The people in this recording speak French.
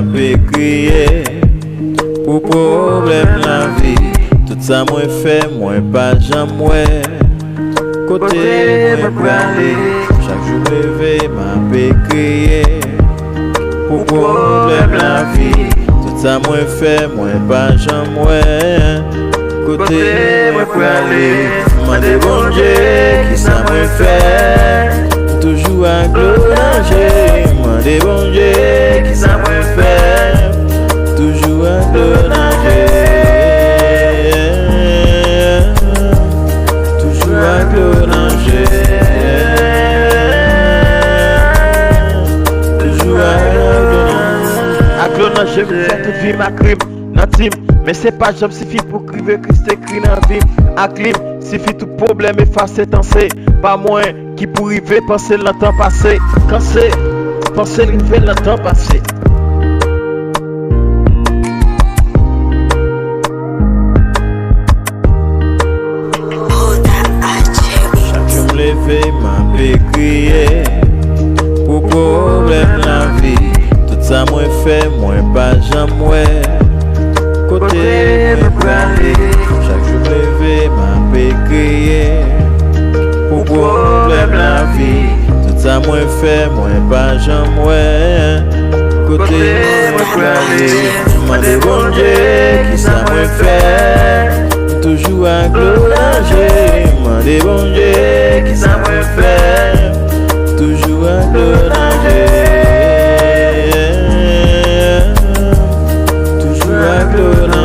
m'a crié pour problème la vie. Tout ça moi fait, moi pas jamais. Côté moi pour aller, chaque jour levé m'a crié pour problème la vie. Tout ça moi fait, moi pas jamais. Côté moi pour aller, demandez bon Dieu qui ça moi fait. Toujours à gloranger, demandez bon Dieu qui ça moi fait. Toujours à gloranger, toujours à gloranger, toujours à gloranger. Je me fais toute vie ma crime, n'intime. Mais c'est pas job suffit pour crier Christ écrit dans la vie. À clim, suffit tout problème effacer, tenser. Pas moins qui pour arriver penser le temps passé. Quand c'est penser river le temps passé. Chaque jour me lever m'a crié pour problème la vie. Tout ça moi fait, moi pas jamais. Côté moi pour aller, chaque jour me lever m'a crié pour problème la vie. Tout ça moi fait, moi pas jamais. Côté moi pour aller, demandez bon Dieu qui ça moi fait. Toujours à gloranger, demandez bon Dieu qui ça moi fait. Toujours à gloranger, toujours à gloranger.